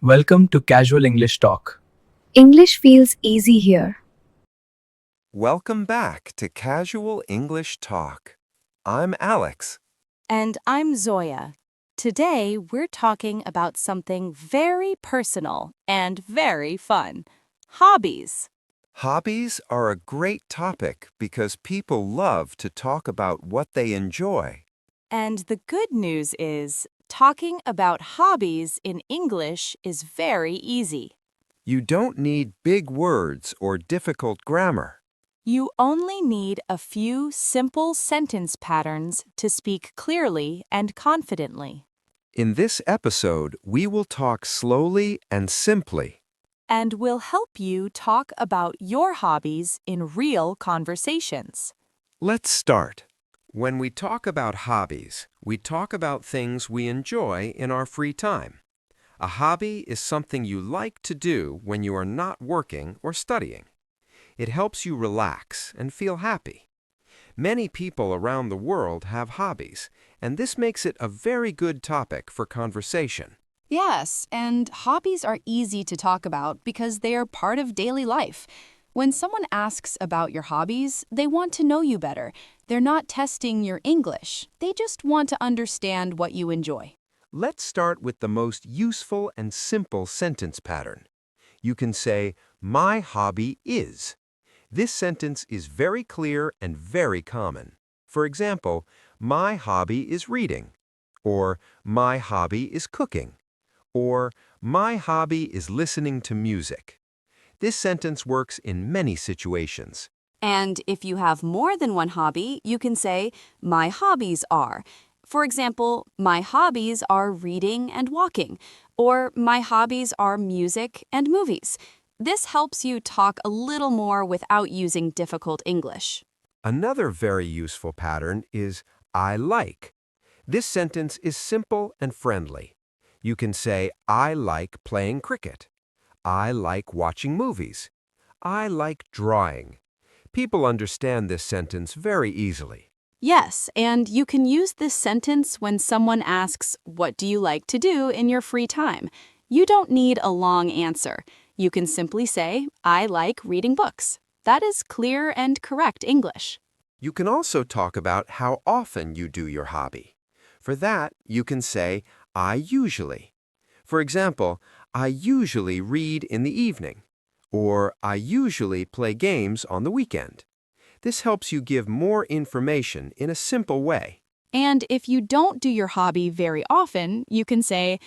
Welcome to Casual English Talk. English feels easy here. Welcome back to Casual English Talk. I'm Alex. And I'm Zoya. Today, we're talking about something very personal and very fun. Hobbies. Hobbies are a great topic because people love to talk about what they enjoy. And the good news is, talking about hobbies in English is very easy. You don't need big words or difficult grammar. You only need a few simple sentence patterns to speak clearly and confidently. In this episode, we will talk slowly and simply. And we'll help you talk about your hobbies in real conversations. Let's start. When we talk about hobbies, we talk about things we enjoy in our free time. A hobby is something you like to do when you are not working or studying. It helps you relax and feel happy. Many people around the world have hobbies, and this makes it a very good topic for conversation. Yes, and hobbies are easy to talk about because they are part of daily life. When someone asks about your hobbies, they want to know you better. They're not testing your English. They just want to understand what you enjoy. Let's start with the most useful and simple sentence pattern. You can say, "My hobby is." This sentence is very clear and very common. For example, "My hobby is reading," or "My hobby is cooking," or "My hobby is listening to music." This sentence works in many situations. And if you have more than one hobby, you can say, my hobbies are. For example, my hobbies are reading and walking, or my hobbies are music and movies. This helps you talk a little more without using difficult English. Another very useful pattern is "I like." This sentence is simple and friendly. You can say, "I like playing cricket." "I like watching movies." "I like drawing." People understand this sentence very easily. Yes, and you can use this sentence when someone asks, "What do you like to do in your free time?" You don't need a long answer. You can simply say, "I like reading books." That is clear and correct English. You can also talk about how often you do your hobby. For that, you can say, "I usually." For example, "I usually read in the evening," or "I usually play games on the weekend." This helps you give more information in a simple way. And if you don't do your hobby very often, you can say,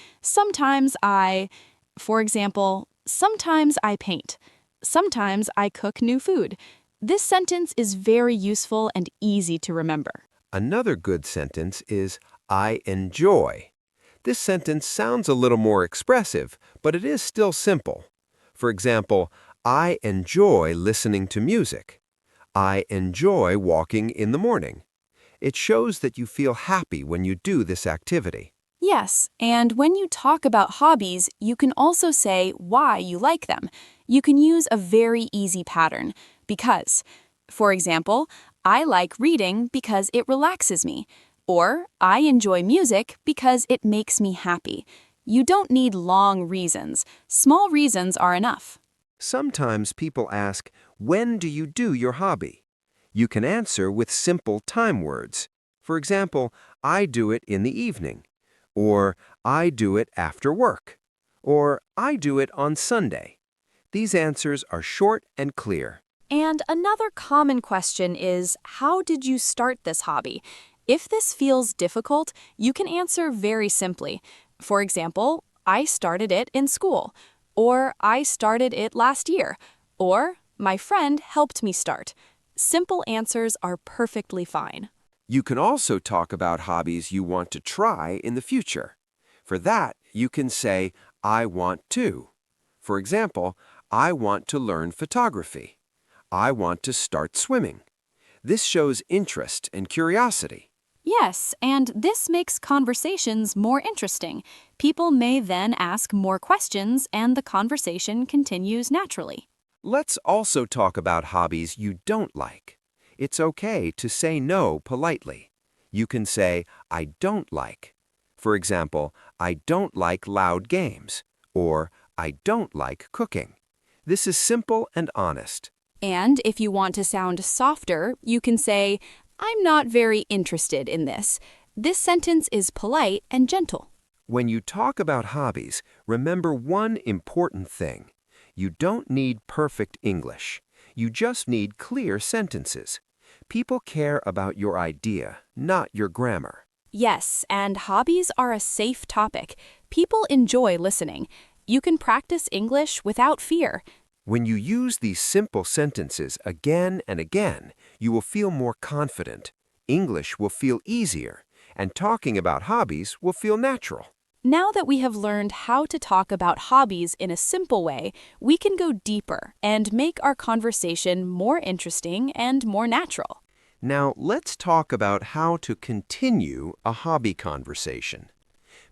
for example, sometimes I paint. Sometimes I cook new food. This sentence is very useful and easy to remember. Another good sentence is, "I enjoy." This sentence sounds a little more expressive, but it is still simple. For example, "I enjoy listening to music." "I enjoy walking in the morning." It shows that you feel happy when you do this activity. Yes, and when you talk about hobbies, you can also say why you like them. You can use a very easy pattern, because. For example, I like reading because it relaxes me, or I enjoy music because it makes me happy. You don't need long reasons. Small reasons are enough. Sometimes people ask, "When do you do your hobby?" You can answer with simple time words. For example, "I do it in the evening," or "I do it after work," or "I do it on Sunday." These answers are short and clear. And another common question is, how did you start this hobby? If this feels difficult, you can answer very simply. For example, I started it in school, or I started it last year, or my friend helped me start. Simple answers are perfectly fine. You can also talk about hobbies you want to try in the future. For that, you can say, "I want to." For example, "I want to learn photography." "I want to start swimming." This shows interest and curiosity. Yes, and this makes conversations more interesting. People may then ask more questions, and the conversation continues naturally. Let's also talk about hobbies you don't like. It's okay to say no politely. You can say, "I don't like." For example, "I don't like loud games," or I don't like cooking. This is simple and honest. And if you want to sound softer, you can say, I'm not very interested in this. This sentence is polite and gentle. When you talk about hobbies, remember one important thing. You don't need perfect English. You just need clear sentences. People care about your idea, not your grammar. Yes, and hobbies are a safe topic. People enjoy listening. You can practice English without fear. When you use these simple sentences again and again, you will feel more confident. English will feel easier, and talking about hobbies will feel natural. Now that we have learned how to talk about hobbies in a simple way, we can go deeper and make our conversation more interesting and more natural. Now, let's talk about how to continue a hobby conversation.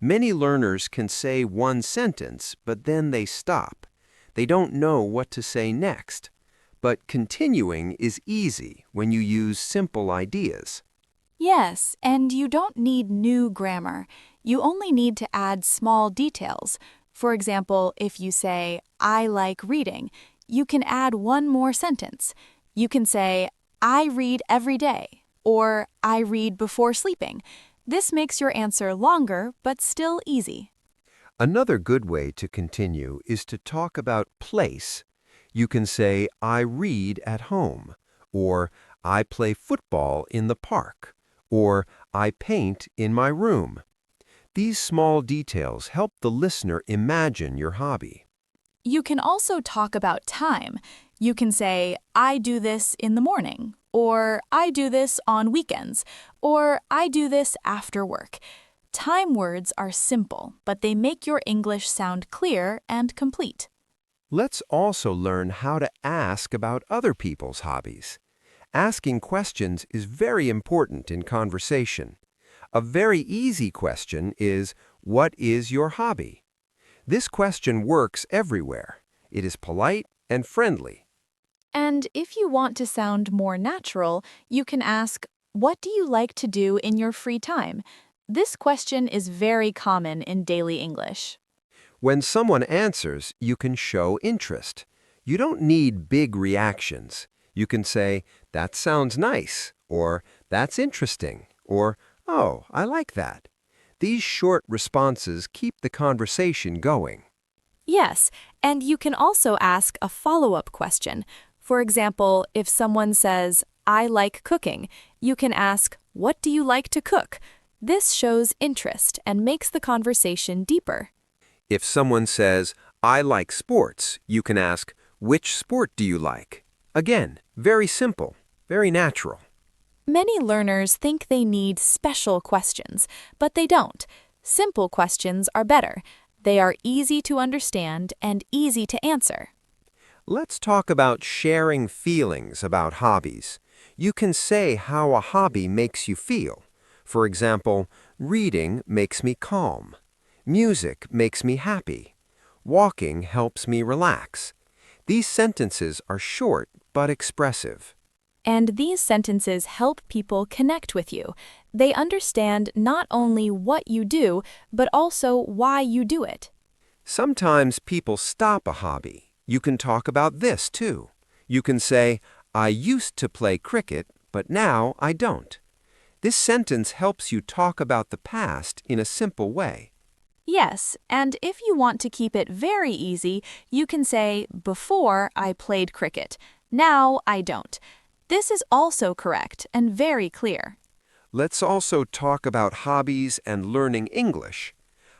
Many learners can say one sentence, but then they stop. They don't know what to say next. But continuing is easy when you use simple ideas. Yes, and you don't need new grammar. You only need to add small details. For example, if you say, I like reading, you can add one more sentence. You can say, I read every day, or I read before sleeping. This makes your answer longer, but still easy. Another good way to continue is to talk about place. You can say, I read at home, or I play football in the park, or I paint in my room. These small details help the listener imagine your hobby. You can also talk about time. You can say, I do this in the morning, or I do this on weekends, or I do this after work. Time words are simple, but they make your English sound clear and complete. Let's also learn how to ask about other people's hobbies. Asking questions is very important in conversation. A very easy question is, what is your hobby? This question works everywhere. It is polite and friendly. And if you want to sound more natural, you can ask, what do you like to do in your free time? This question is very common in daily English. When someone answers, you can show interest. You don't need big reactions. You can say, that sounds nice, or that's interesting, or oh, I like that. These short responses keep the conversation going. Yes, and you can also ask a follow-up question. For example, if someone says, I like cooking, you can ask, what do you like to cook? This shows interest and makes the conversation deeper. If someone says, I like sports, you can ask, which sport do you like? Again, very simple, very natural. Many learners think they need special questions, but they don't. Simple questions are better. They are easy to understand and easy to answer. Let's talk about sharing feelings about hobbies. You can say how a hobby makes you feel. For example, reading makes me calm. Music makes me happy. Walking helps me relax. These sentences are short but expressive. And these sentences help people connect with you. They understand not only what you do, but also why you do it. Sometimes people stop a hobby. You can talk about this too. You can say, I used to play cricket, but now I don't. This sentence helps you talk about the past in a simple way. Yes, and if you want to keep it very easy, you can say, before I played cricket. Now I don't. This is also correct and very clear. Let's also talk about hobbies and learning English.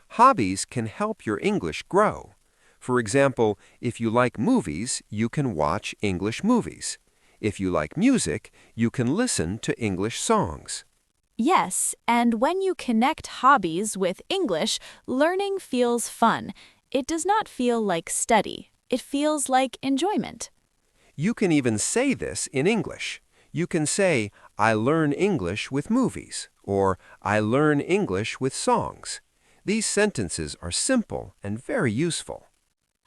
Hobbies can help your English grow. For example, if you like movies, you can watch English movies. If you like music, you can listen to English songs. Yes, and when you connect hobbies with English, learning feels fun. It does not feel like study. It feels like enjoyment. You can even say this in English. You can say, I learn English with movies, or I learn English with songs. These sentences are simple and very useful.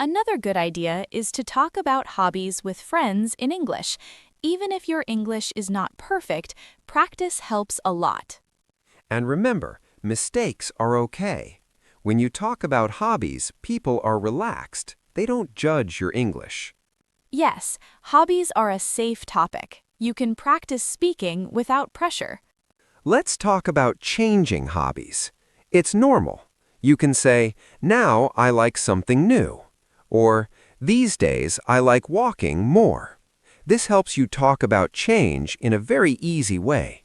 Another good idea is to talk about hobbies with friends in English. Even if your English is not perfect, practice helps a lot. And remember, mistakes are okay. When you talk about hobbies, people are relaxed. They don't judge your English. Yes, hobbies are a safe topic. You can practice speaking without pressure. Let's talk about changing hobbies. It's normal. You can say, now I like something new. Or, these days I like walking more. This helps you talk about change in a very easy way.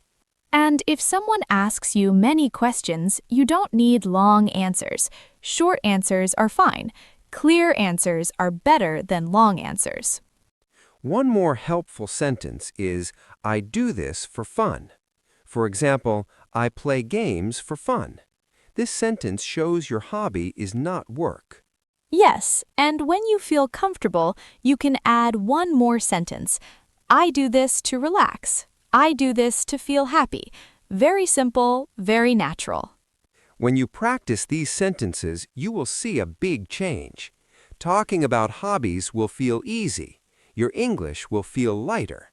And if someone asks you many questions, you don't need long answers. Short answers are fine. Clear answers are better than long answers. One more helpful sentence is, I do this for fun. For example, I play games for fun. This sentence shows your hobby is not work. Yes, and when you feel comfortable, you can add one more sentence. I do this to relax. I do this to feel happy. Very simple, very natural. When you practice these sentences, you will see a big change. Talking about hobbies will feel easy. Your English will feel lighter.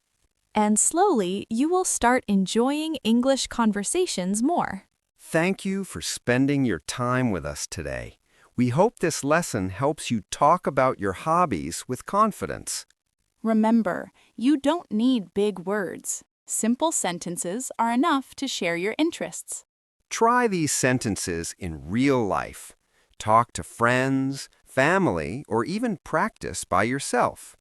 And slowly, you will start enjoying English conversations more. Thank you for spending your time with us today. We hope this lesson helps you talk about your hobbies with confidence. Remember, you don't need big words. Simple sentences are enough to share your interests. Try these sentences in real life. Talk to friends, family, or even practice by yourself.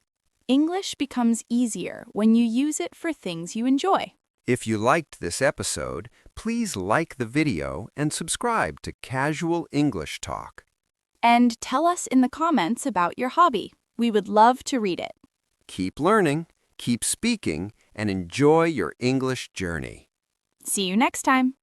English becomes easier when you use it for things you enjoy. If you liked this episode, please like the video and subscribe to Casual English Talk. And tell us in the comments about your hobby. We would love to read it. Keep learning, keep speaking, and enjoy your English journey. See you next time.